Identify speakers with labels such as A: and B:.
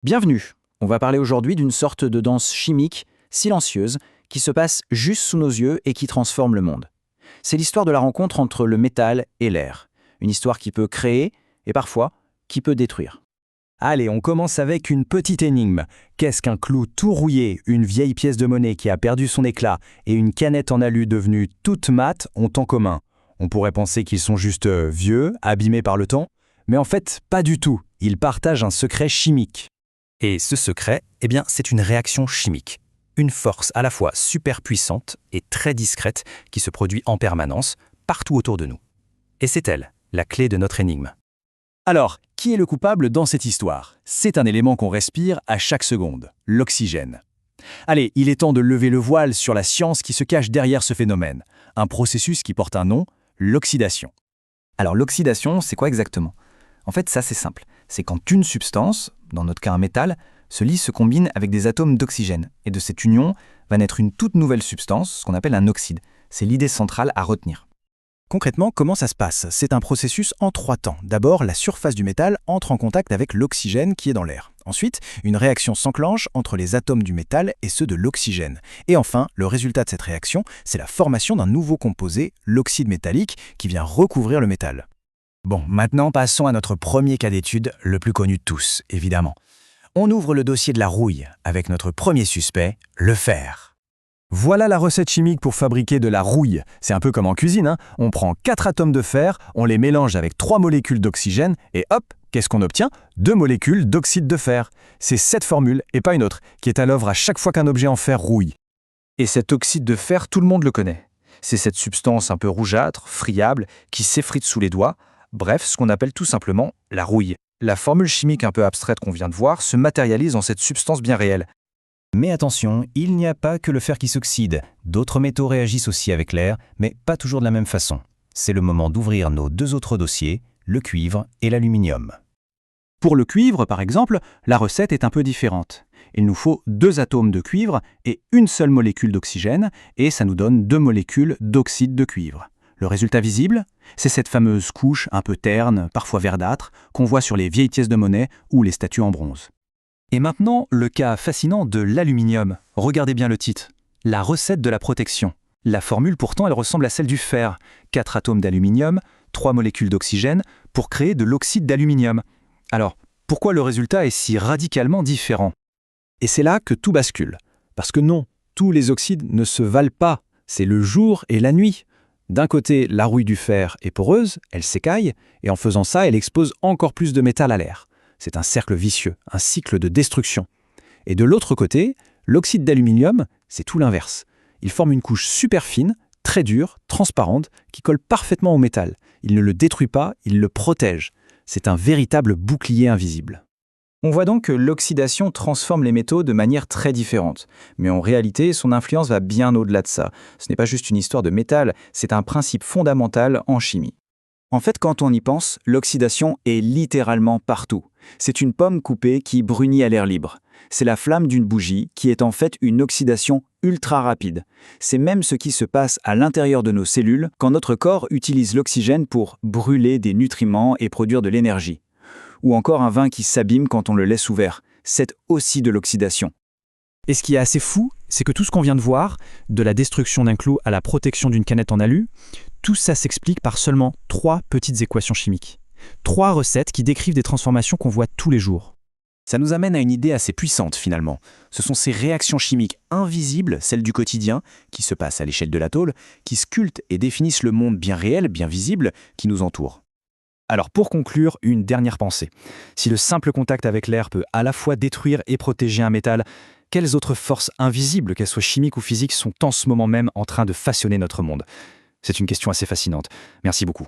A: Bienvenue. On va parler aujourd'hui d'une sorte de danse chimique, silencieuse, qui se passe juste sous nos yeux et qui transforme le monde. C'est l'histoire de la rencontre entre le métal et l'air. Une histoire qui peut créer et parfois qui peut détruire.
B: Allez, on commence avec une petite énigme. Qu'est-ce qu'un clou tout rouillé, une vieille pièce de monnaie qui a perdu son éclat et une canette en alu devenue toute mate ont en commun? On pourrait penser qu'ils sont juste vieux, abîmés par le temps, mais en fait, pas du tout. Ils partagent un secret chimique. Et ce secret, c'est une réaction chimique. Une force à la fois super puissante et très discrète qui se produit en permanence, partout autour de nous. Et c'est elle, la clé de notre énigme. Alors, qui est le coupable dans cette histoire? C'est un élément qu'on respire à chaque seconde, l'oxygène. Allez, il est temps de lever le voile sur la science qui se cache derrière ce phénomène. Un processus qui porte un nom, l'oxydation.
C: Alors l'oxydation, c'est quoi exactement? En fait, ça c'est simple. C'est quand une substance, dans notre cas un métal, se combine avec des atomes d'oxygène. Et de cette union va naître une toute nouvelle substance, ce qu'on appelle un oxyde. C'est l'idée centrale à retenir.
B: Concrètement, comment ça se passe? C'est un processus en 3 temps. D'abord, la surface du métal entre en contact avec l'oxygène qui est dans l'air. Ensuite, une réaction s'enclenche entre les atomes du métal et ceux de l'oxygène. Et enfin, le résultat de cette réaction, c'est la formation d'un nouveau composé, l'oxyde métallique, qui vient recouvrir le métal. Bon, maintenant passons à notre premier cas d'étude, le plus connu de tous, évidemment. On ouvre le dossier de la rouille avec notre premier suspect, le fer. Voilà la recette chimique pour fabriquer de la rouille. C'est un peu comme en cuisine, hein. On prend 4 atomes de fer, on les mélange avec 3 molécules d'oxygène et hop, qu'est-ce qu'on obtient? 2 molécules d'oxyde de fer. C'est cette formule, et pas une autre, qui est à l'œuvre à chaque fois qu'un objet en fer rouille.
A: Et cet oxyde de fer, tout le monde le connaît. C'est cette substance un peu rougeâtre, friable, qui s'effrite sous les doigts. Bref, ce qu'on appelle tout simplement la rouille. La formule chimique un peu abstraite qu'on vient de voir se matérialise en cette substance bien réelle.
B: Mais attention, il n'y a pas que le fer qui s'oxyde. D'autres métaux réagissent aussi avec l'air, mais pas toujours de la même façon. C'est le moment d'ouvrir nos 2 autres dossiers, le cuivre et l'aluminium.
A: Pour le cuivre, par exemple, la recette est un peu différente. Il nous faut 2 atomes de cuivre et une seule molécule d'oxygène, et ça nous donne 2 molécules d'oxyde de cuivre. Le résultat visible, c'est cette fameuse couche un peu terne, parfois verdâtre, qu'on voit sur les vieilles pièces de monnaie ou les statues en bronze. Et maintenant, le cas fascinant de l'aluminium. Regardez bien le titre. La recette de la protection. La formule, pourtant, elle ressemble à celle du fer. 4 atomes d'aluminium, 3 molécules d'oxygène, pour créer de l'oxyde d'aluminium. Alors, pourquoi le résultat est si radicalement différent? Et c'est là que tout bascule. Parce que non, tous les oxydes ne se valent pas. C'est le jour et la nuit. D'un côté, la rouille du fer est poreuse, elle s'écaille, et en faisant ça, elle expose encore plus de métal à l'air. C'est un cercle vicieux, un cycle de destruction. Et de l'autre côté, l'oxyde d'aluminium, c'est tout l'inverse. Il forme une couche super fine, très dure, transparente, qui colle parfaitement au métal. Il ne le détruit pas, il le protège. C'est un véritable bouclier invisible. On voit donc que l'oxydation transforme les métaux de manière très différente. Mais en réalité, son influence va bien au-delà de ça. Ce n'est pas juste une histoire de métal, c'est un principe fondamental en chimie. En fait, quand on y pense, l'oxydation est littéralement partout. C'est une pomme coupée qui brunit à l'air libre. C'est la flamme d'une bougie qui est en fait une oxydation ultra rapide. C'est même ce qui se passe à l'intérieur de nos cellules quand notre corps utilise l'oxygène pour brûler des nutriments et produire de l'énergie. Ou encore un vin qui s'abîme quand on le laisse ouvert. C'est aussi de l'oxydation.
B: Et ce qui est assez fou, c'est que tout ce qu'on vient de voir, de la destruction d'un clou à la protection d'une canette en alu, tout ça s'explique par seulement 3 petites équations chimiques. 3 recettes qui décrivent des transformations qu'on voit tous les jours. Ça nous amène à une idée assez puissante finalement. Ce sont ces réactions chimiques invisibles, celles du quotidien, qui se passent à l'échelle de l'atoll, qui sculptent et définissent le monde bien réel, bien visible, qui nous entoure. Alors pour conclure, une dernière pensée. Si le simple contact avec l'air peut à la fois détruire et protéger un métal, quelles autres forces invisibles, qu'elles soient chimiques ou physiques, sont en ce moment même en train de façonner notre monde? C'est une question assez fascinante. Merci beaucoup.